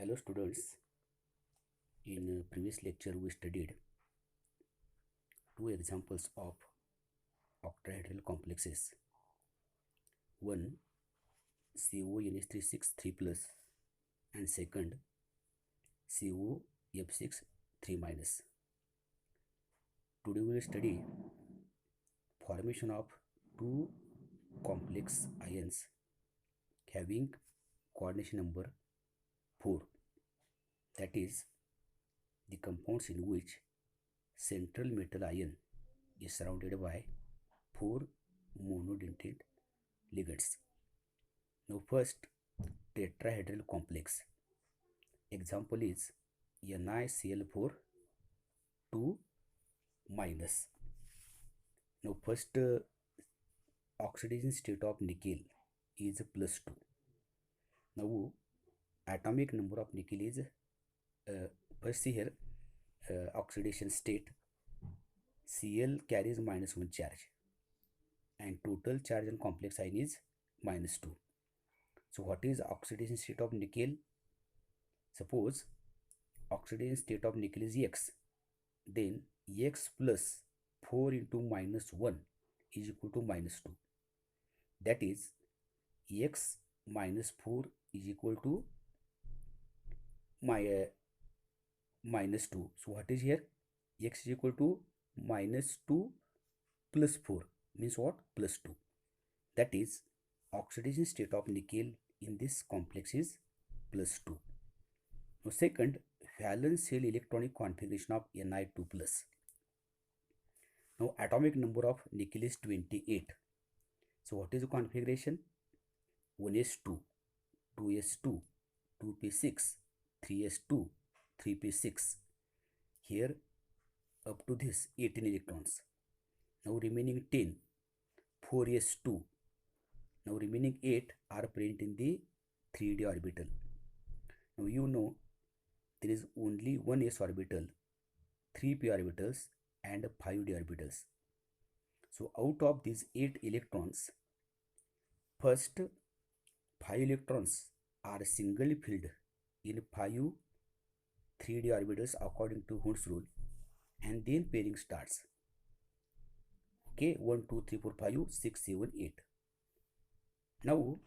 Hello students, in previous lecture we studied two examples of octahedral complexes. One CONH363 plus and second COF6 3 minus. Today we will study formation of two complex ions having coordination number 4, that is the compounds in which central metal ion is surrounded by 4 monodentate ligands. Now first, tetrahedral complex. Example is NiCl4 2 minus. Now first, oxidation state of nickel is +2. Now atomic number of nickel is first see here oxidation state. Cl carries -1 charge and total charge on complex ion is -2. So what is oxidation state of nickel? Suppose oxidation state of nickel is X, then X plus 4 into -1 is equal to -2. That is X minus 4 is equal to -2. So what is here? X is equal to -2 plus 4 means what? +2. That is oxidation state of nickel in this complex is +2. Now second, valence shell electronic configuration of Ni2 plus. Now atomic number of nickel is 28. So what is the configuration? 1s2, 2s2, 2p6, 3s2, 3p6. Here up to this 18 electrons. Now remaining 10, 4s2. Now remaining 8 are present in the 3d orbital. Now you know there is only one s orbital, 3p orbitals and 5d orbitals. So out of these 8 electrons, first 5 electrons are singly filled in 5 3d orbitals according to Hund's rule, and then pairing starts. Okay, 1 2 3 4 5 6 7 8. Now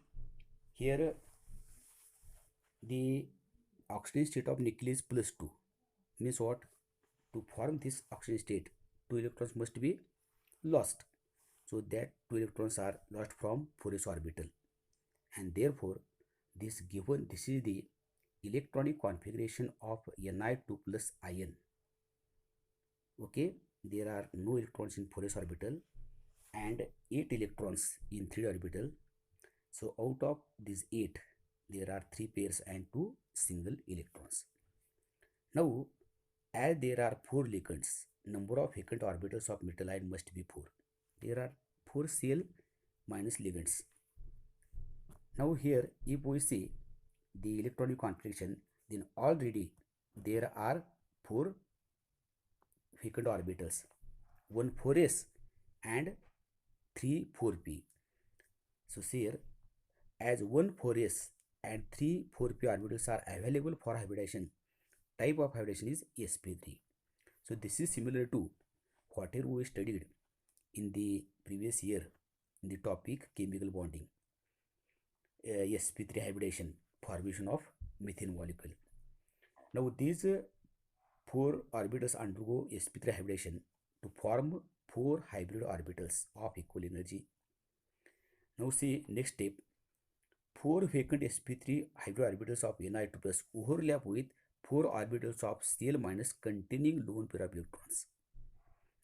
here the oxidation state of nickel is +2. Means what? To form this oxidation state, 2 electrons must be lost. So that 2 electrons are lost from 4s orbital, and therefore this is the electronic configuration of Ni2 plus ion. Okay, there are no electrons in 4s orbital and 8 electrons in 3d orbital. So out of these 8, there are 3 pairs and 2 single electrons. Now, as there are 4 ligands, number of vacant orbitals of metal ion must be 4. There are 4 Cl minus ligands. Now here, if we see the electronic configuration, then already there are 4 vacant orbitals, 1 4s and 3 4p. So here, as 1 4s and 3 4p orbitals are available for hybridization, type of hybridization is sp3. So this is similar to whatever we studied in the previous year in the topic chemical bonding. sp3 hybridization, formation of methane molecule. Now these 4 orbitals undergo sp3 hybridization to form 4 hybrid orbitals of equal energy. Now see next step. 4 vacant sp3 hybrid orbitals of Ni2 plus overlap with 4 orbitals of Cl minus containing lone pair of electrons.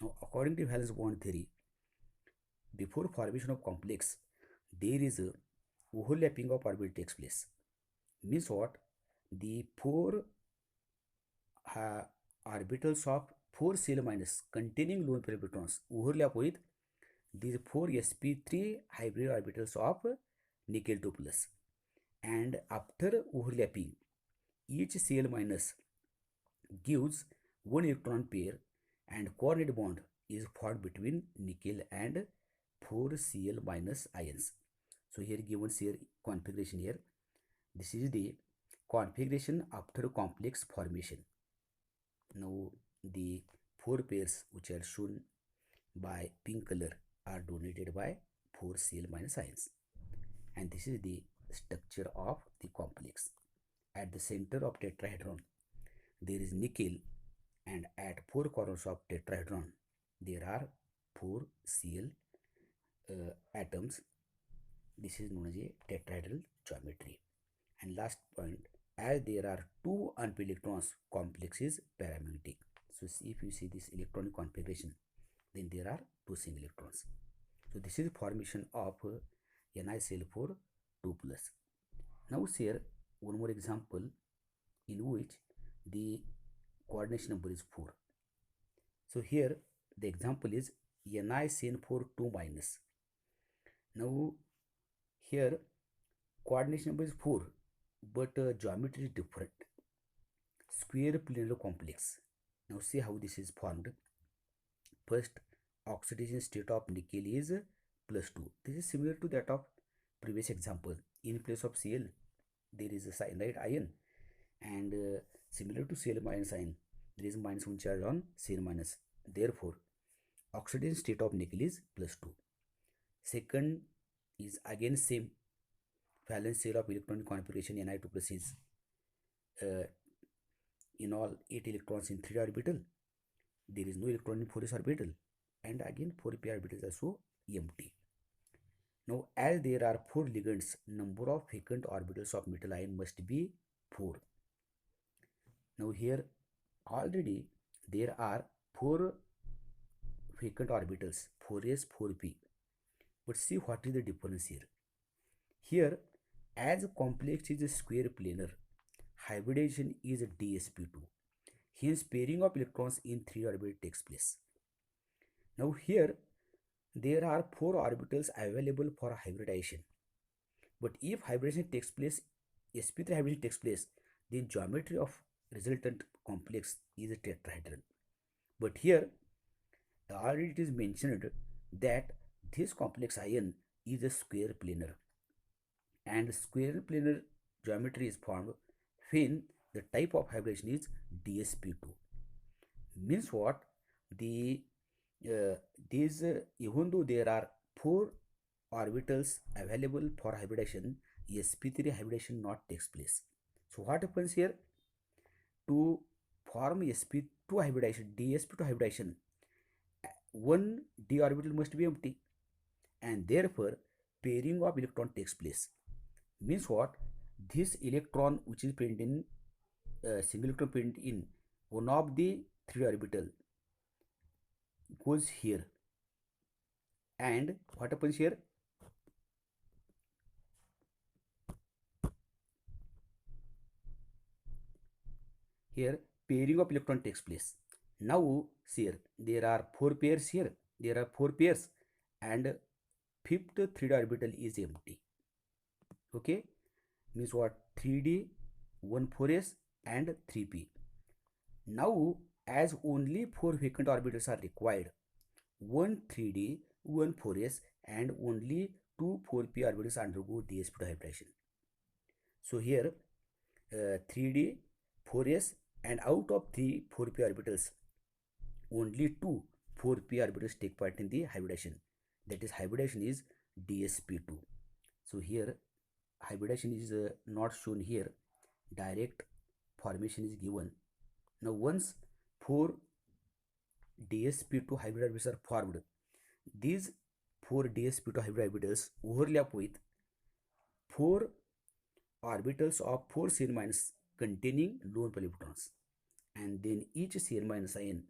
Now according to valence bond theory, before formation of complex, there is a overlapping of orbital takes place. Means what? The 4 orbitals of 4 Cl minus containing lone pair of electrons overlap with these 4 sp3 hybrid orbitals of nickel 2 plus, and after overlapping, each Cl minus gives 1 electron pair and coordinate bond is formed between nickel and 4 Cl minus ions. So here given here configuration here, this is the configuration after complex formation. Now the four pairs which are shown by pink color are donated by 4 Cl minus ions, and this is the structure of the complex. At the center of tetrahedron there is nickel, and at four corners of tetrahedron there are 4 Cl atoms. This is known as a tetrahedral geometry. And last point, as there are two unpaired electrons, complex is paramagnetic. So if you see this electronic configuration, then there are two single electrons. So this is formation of NiCl4 2 plus. Now here one more example in which the coordination number is 4. So here the example is NiCN4 2 minus. Now here coordination number is 4, but geometry is different. Square planar complex. Now see how this is formed. First, oxidation state of nickel is +2. This is similar to that of previous example. In place of Cl, there is a cyanide ion, and similar to Cl minus ion, there is -1 charge on Cl minus. Therefore, oxidation state of nickel is +2. Second is again same. Valence share of electronic configuration Ni2 plus is in all 8 electrons in 3 orbital. There is no electron in 4s orbital, and again 4p orbital is also empty. Now as there are 4 ligands, number of vacant orbitals of metal ion must be 4. Now here already there are 4 vacant orbitals, 4s 4p, but see what is the difference here. Here, as complex is a square planar, hybridization is a dsp2. Hence, pairing of electrons in 3 orbitals takes place. Now here, there are 4 orbitals available for hybridization. But if hybridization takes place, sp3 hybridization takes place, then geometry of resultant complex is a tetrahedron. But here, already it is mentioned that this complex ion is a square planar, and square planar geometry is formed when the type of hybridization is dsp2. Means what? Even though there are 4 orbitals available for hybridization, sp3 hybridization not takes place. So what happens here? To form sp2 hybridization, dsp2 hybridization, one d orbital must be empty, and therefore pairing of electron takes place. Means what? This electron which is present in single electron present in one of the 3 orbital goes here, and what happens here? Here pairing of electron takes place. Now see here, there are 4 pairs here, there are 4 pairs, and fifth 3d orbital is empty. Okay, means what? 3d, 1 4s and 3p. Now as only 4 vacant orbitals are required, 1 3d, 1 4s and only 2 4p orbitals undergo dsp2 hybridization. So here 3d, 4s, and out of 3 4p orbitals, only 2 4p orbitals take part in the hybridization. That is, hybridization is dsp2. So here hybridization is not shown here, direct formation is given. Now once 4 dsp2 hybrid orbitals are formed, these 4 dsp2 hybrid orbitals overlap with 4 orbitals of 4 Cl minus containing lone pair electrons, and then each Cl minus ion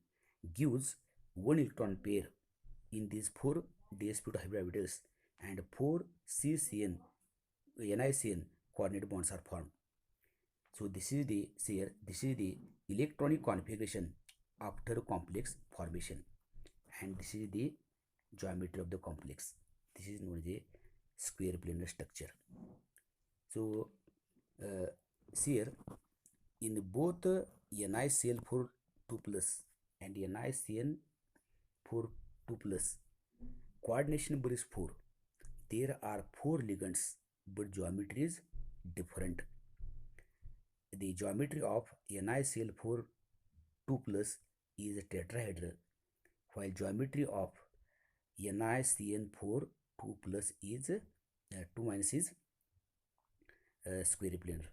gives 1 electron pair in these 4 dsp2 hybrid orbitals, and 4 ccn NiCN coordinate bonds are formed. So this is the electronic configuration after complex formation, and this is the geometry of the complex. This is known as a square planar structure. So see here, in both NiCl4 2 plus and NiCN4 2 plus, coordination number is 4. There are 4 ligands, but geometry is different. the geometry of NiCl4 2 plus is a tetrahedral, while geometry of NiCN4 2 plus is 2 minus is square planar.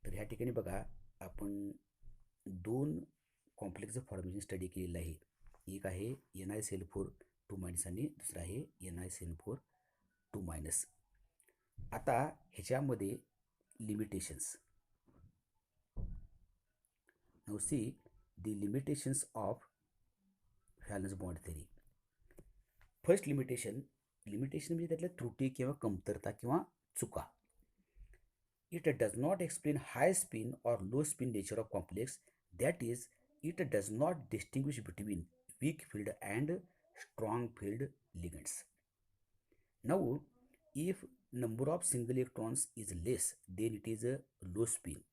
तर ह्या ठिकाणी बघा आपण दोन कॉम्प्लेक्सचं formation study केलेलं आहे. एक आहे NiCl4 2 मायनस आणि दुसरा आहे NiCN4 2 मायनस. आता ह्याच्यामध्ये limitations. Now see the limitations of valence bond theory. First limitation म्हणजे त्यातल्या त्रुटी किंवा कमतरता किंवा चुका. It does not explain high spin or low spin nature of complex. That is, it does not distinguish between weak field and strong field ligands. Now, if number of single electrons is less, then it is a low spin,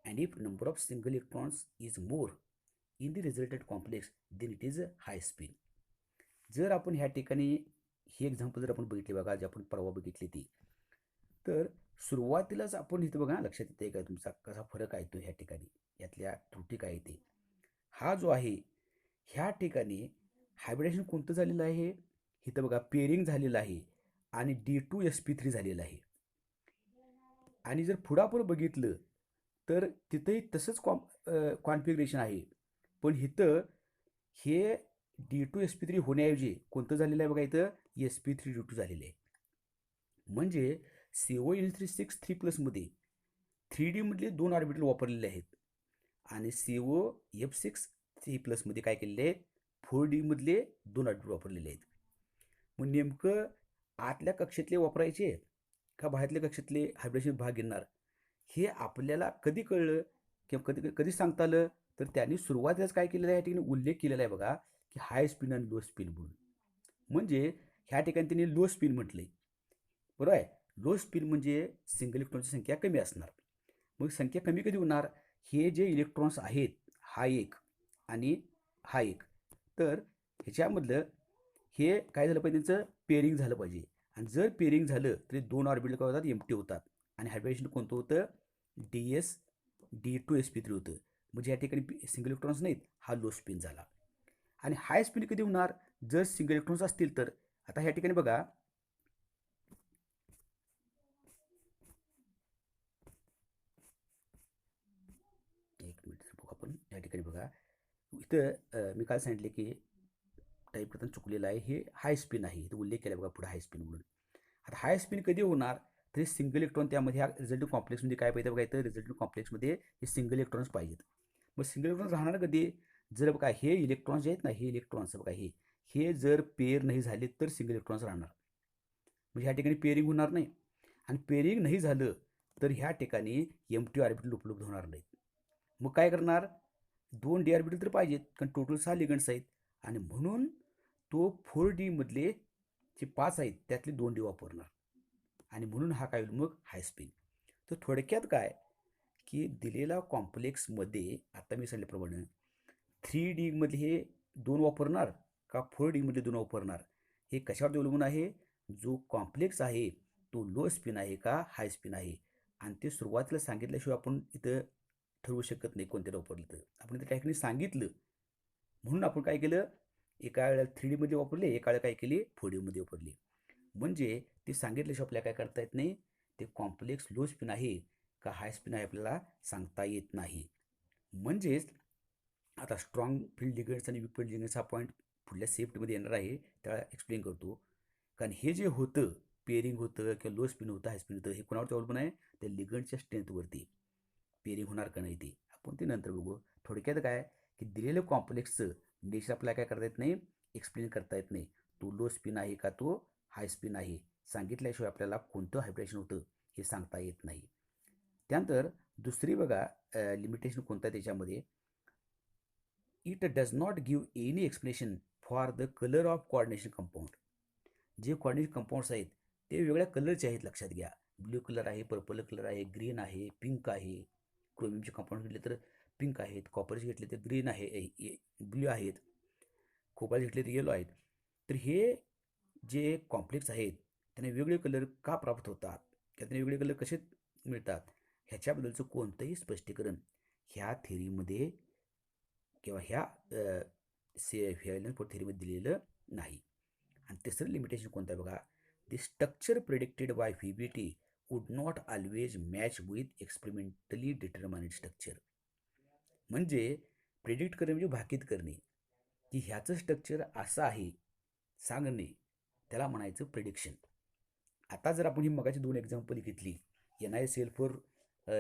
and if number of single electrons is more in the resultant complex, then it is a high spin. जर आपण ह्या ठिकाणी ही example जर आपण बघितली बघा, जे आपण परवा बघितली ती, तर सुरुवातीलाच आपण इथं बघा लक्षात येते का तुमचा कसा फरक आहे तो ह्या ठिकाणी, यातल्या त्रुटी काय ते. हा जो आहे ह्या ठिकाणी हायब्रिडेशन कोणतं झालेलं आहे, इथं बघा पेअरिंग झालेलं आहे आणि D2sp3 झालेलं आहे. आणि जर पुढापुढं बघितलं तर तिथंही तसंच कॉन्फिगरेशन आहे, पण इथं हे D2sp3 होण्याऐवजी कोणतं झालेलं आहे बघा, इथं sp3d2 झालेलं आहे. म्हणजे CO3 प्लसमध्ये 3D मधले 2 ऑर्बिटल वापरलेले आहेत आणि COF6 प्लसमध्ये काय केलेले आहेत, 4D मधले 2 ऑर्बिटल वापरलेले आहेत. मग नेमकं आतल्या कक्षेतले वापरायचे का बाहेरल्या कक्षेतले हायब्रिडेशन भाग घेणार, हे आपल्याला कधी कळलं किंवा कधी सांगता आलं, तर त्यांनी सुरुवातीलाच काय केलेलं आहे, या ठिकाणी उल्लेख केलेला आहे बघा की हाय स्पिन आणि लो स्पिन म्हणून. म्हणजे ह्या ठिकाणी त्यांनी लो स्पिन म्हटलंय, बरोबर आहे. लो स्पिन म्हणजे सिंगल इलेक्ट्रॉनची संख्या कमी असणार. मग संख्या कमी कधी होणार, हे जे इलेक्ट्रॉन्स आहेत हा एक आणि हा एक, तर ह्याच्यामधलं हे काय झालं पाहिजे, त्यांचं पेअरिंग झालं पाहिजे. आणि जर पेअरिंग झालं तरी 2 ऑर्बिटल काय होतात, एम्प्टी होतात आणि हायब्रिडेशन कोणतं होतं, D2sp3 होतं. म्हणजे या ठिकाणी सिंगल इलेक्ट्रॉन्स नाहीत, हा लो स्पिन झाला. आणि हाय स्पिन कधी होणार, जर सिंगल इलेक्ट्रॉन्स असतील तर. आता ह्या ठिकाणी बघा आपण या ठिकाणी बघा इथं मी काय सांगितले की टाईप करताना चुकलेलं आहे, हे हाय स्पिन आहे, इथं उल्लेख केला बघा पुढे हाय स्पिन म्हणून. आता हाय स्पिन कधी होणार, तरी सिंगल इलेक्ट्रॉन त्यामध्ये ह्या रिझल्टिंग कॉम्प्लेक्समध्ये काय पाहिजे बघा, इथं रिझल्टिंग कॉम्प्लेक्समध्ये हे सिंगल इलेक्ट्रॉन्स पाहिजेत. मग सिंगल इलेक्ट्रॉन्स राहणार कधी, जर बघा हे इलेक्ट्रॉन्स जे आहेत ना, हे इलेक्ट्रॉन्स बघा हे जर पेअर नाही झाले तर सिंगल इलेक्ट्रॉन्स राहणार. म्हणजे ह्या ठिकाणी पेअरिंग होणार नाही, आणि पेअरिंग नाही झालं तर ह्या ठिकाणी एम्प्टी ऑर्बिटल उपलब्ध होणार नाहीत. मग काय करणार, 2 D ऑर्बिटल तर पाहिजेत, कारण टोटल 6 लिगंड्स आहेत, आणि म्हणून तो 4D मधले जे 5 आहेत त्यातले 2 D वापरणार, आणि म्हणून हा काय होईल मग हाय स्पिन. तर थोडक्यात काय की दिलेला कॉम्प्लेक्समध्ये आता मी सांगितल्याप्रमाणे 3D मधले हे 2 वापरणार का 4D मधले 2 वापरणार, हे कशावर अवलंबून आहे, जो कॉम्प्लेक्स आहे तो लो स्पिन आहे का हाय स्पिन आहे, आणि ते सुरुवातीला सांगितल्याशिवाय आपण इथं ठरवू शकत नाही कोणत्याला वापरलं. तर आपण त्या ठिकाणी सांगितलं म्हणून आपण काय केलं, एका वेळेला 3D मध्ये वापरले, एका वेळेला काय केले 4D मध्ये वापरले. म्हणजे ते सांगितल्याशिवाय आपल्याला काय करता येत नाही, ते कॉम्प्लेक्स लो स्पिन आहे का हाय स्पिन आहे आपल्याला सांगता येत नाही. म्हणजेच आता स्ट्रॉंग फील्ड लिगंड्स आणि वीक फील्ड लिगंड्सचा पॉईंट पुढल्या सेफ्टमध्ये येणार आहे, त्याला एक्सप्लेन करतो. कारण हे जे होतं पेअरिंग होतं किंवा लो स्पिन होतं हाय स्पिन होतं, हे कोणावरती अवलंबून आहे, त्या लिगंडच्या स्ट्रेंथवरती. पेअरिंग होणार का नाही ते आपण ते नंतर बघू. थोडक्यात काय की दिलेलं कॉम्प्लेक्सचं नेचर आपल्याला काय करता येत नाही, एक्सप्लेन करता येत नाही. तो लो स्पिन आहे का तो हाय स्पिन आहे सांगितल्याशिवाय आपल्याला कोणतं हायब्रिडेशन होतं हे सांगता येत नाही. त्यानंतर दुसरी बघा लिमिटेशन कोणतं आहे त्याच्यामध्ये, it does not give any explanation for the colour of coordination compound. J coordination compounds आहेत ते वेगळ्या कलरचे आहेत, लक्षात घ्या. ब्ल्यू कलर आहे, पर्पल कलर आहे, ग्रीन आहे, पिंक आहे. क्रोमियमचे कंपाऊंड घेतले तर पिंक आहेत, कॉपरचे घेतले तर ग्रीन आहे, ब्ल्यू आहेत, कोबाल्ट घेतले तर येलो आहेत. तर हे जे कॉम्प्लेक्स आहेत त्यांना वेगळे कलर का प्राप्त होतात, त्यांना वेगळे कलर कसे मिळतात, ह्याच्याबद्दलचं कोणतंही स्पष्टीकरण ह्या थेरीमध्ये किंवा ह्या व्हेलन्स थेरीमध्ये दिलेलं नाही. आणि तिसरं लिमिटेशन कोणतं आहे बघा, the structure predicted by VBT would not always match with experimentally determined structure. म्हणजे प्रेडिक्ट करणे म्हणजे भाकीत करणे, की ह्याचं स्ट्रक्चर असं आहे सांगणे, त्याला म्हणायचं प्रेडिक्शन. आता जर आपण ही मगाची दोन एक्झाम्पल घेतली, NiCl4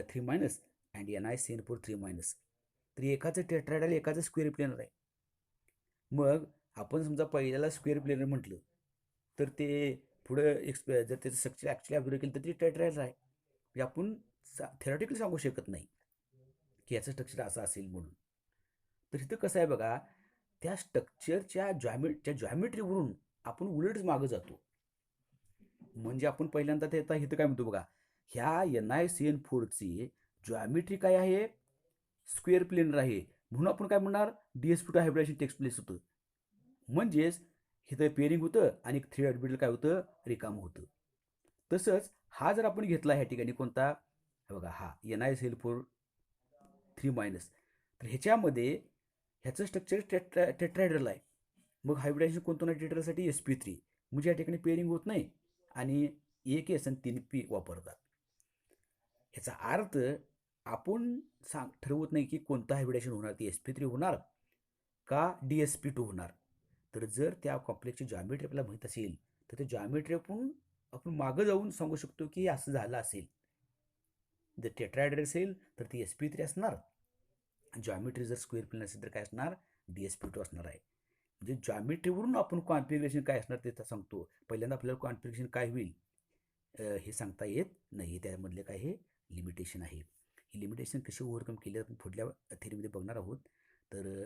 3- अँड NiCl4 3-, तर एकाचं टेट्रायडल एकाचं स्क्वेअर प्लेनर आहे. मग आपण समजा पहिल्याला स्क्वेअर प्लेनर म्हटलं तर ते पुढं जर त्याचं स्ट्रक्चर ॲक्च्युली ऑब्झर्व केलं तर ते टेट्रायडल आहे. म्हणजे आपण थेरॉटिकली सांगू शकत नाही की याचं स्ट्रक्चर असं असेल म्हणून. तर इथं कसं आहे बघा, त्या स्ट्रक्चरच्या जॉमेट्रीवरून आपण उलटच मागं जातो. म्हणजे आपण पहिल्यांदा ते आता इथं काय म्हणतो बघा, ह्या NiCl4ची जॉमेट्री काय आहे, स्क्वेअर प्लेनर आहे, म्हणून आपण काय म्हणणार, DsP2 हायब्रिडेशन टेक्स प्लेस होतं. म्हणजेच इथं पेअरिंग होतं आणि 3 ऑर्बिटल काय होतं, रिकामं होतं. तसंच हा जर आपण घेतला ह्या ठिकाणी कोणता बघा, हा NiCl4 3-, तर ह्याच्यामध्ये ह्याचं स्ट्रक्चर टेट्रायड्रल आहे. मग हायब्रिडेशन कोणतं ना टेट्रासाठी sp3, म्हणजे या ठिकाणी पेअरिंग होत नाही आणि 1 S आणि 3 P वापरतात. ह्याचा अर्थ आपण ठरवत नाही की कोणतं हायब्रिडेशन होणार, ते sp3 होणार का DsP2 होणार. तर जर त्या कॉम्प्लेक्सची जॉमेट्री आपल्याला माहीत असेल तर त्या जॉमेट्री आपण मागं जाऊन सांगू शकतो की असं झालं असेल. जर टेट्रायड्रल असेल तर ती sp3 असणार, जॉमेट्री जर स्क्वेअर प्लेन असेल तर काय असणार, DsP2 असणार आहे. म्हणजे जॉमेट्रीवरून आपण कॉन्फिगरेशन काय असणार ते सांगतो. पहिल्यांदा आपल्याला कॉन्फिगरेशन काय होईल हे सांगता येत नाही. त्यामधले काय हे लिमिटेशन आहे. ही लिमिटेशन कशी ओव्हरकम केली आपण पुढल्या थेरीमध्ये बघणार आहोत. तर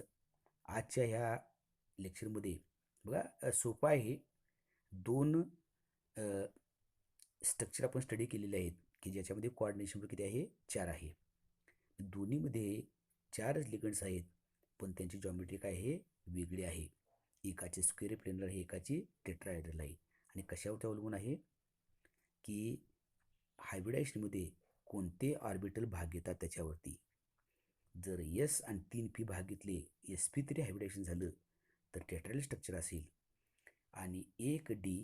आजच्या ह्या लेक्चरमध्ये बघा सोपं आहे. 2 स्ट्रक्चर आपण स्टडी केलेले आहेत की ज्याच्यामध्ये कोऑर्डिनेशन किती आहे, 4 आहे. दोन्हीमध्ये 4च लिगंड्स आहेत, पण त्यांची जॉमेट्री काय आहे, वेगळी आहे. एकाची स्क्वेअर प्लेनर आहे, एकाची टेट्रायड्रल आहे. आणि कशावरती अवलंबून आहे की हायब्रिडायजेशनमध्ये कोणते ऑर्बिटल भाग घेतात त्याच्यावरती. जर S आणि 3 P भाग घेतले, sp3 हायब्रिडायजेशन झालं तर टेट्रायडल स्ट्रक्चर असेल. आणि 1 D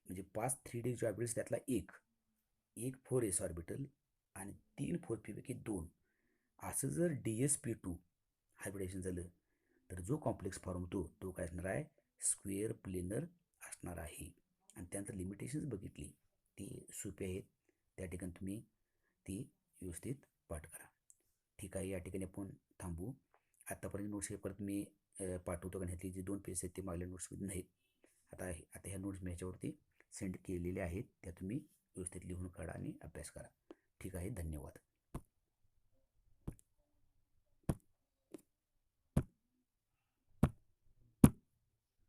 म्हणजे 5 3D ऑर्बिटल्स त्यातला एक 4S ऑर्बिटल आणि 3 4P पैकी 2 असं जर DsP2 हायब्रिडेशन झालं तर जो कॉम्प्लेक्स फॉर्म होतो तो काय असणार आहे, स्क्वेअर प्लेनर असणार आहे. आणि त्यानंतर लिमिटेशन्स बघितली, ती सोपी आहेत. त्या ठिकाणी तुम्ही ती व्यवस्थित पाठ करा. ठीक आहे, या ठिकाणी आपण थांबू. आत्तापर्यंत नोट्स हे परत मी पाठवतो, कारण ह्यातली जे 2 पेज आहेत ते मागल्या नोट्समध्ये नाहीत. आता ह्या नोट्स मी ह्याच्यावरती सेंड केलेल्या आहेत, त्या तुम्ही व्यवस्थित लिहून काढा आणि अभ्यास करा. ठीक आहे, धन्यवाद.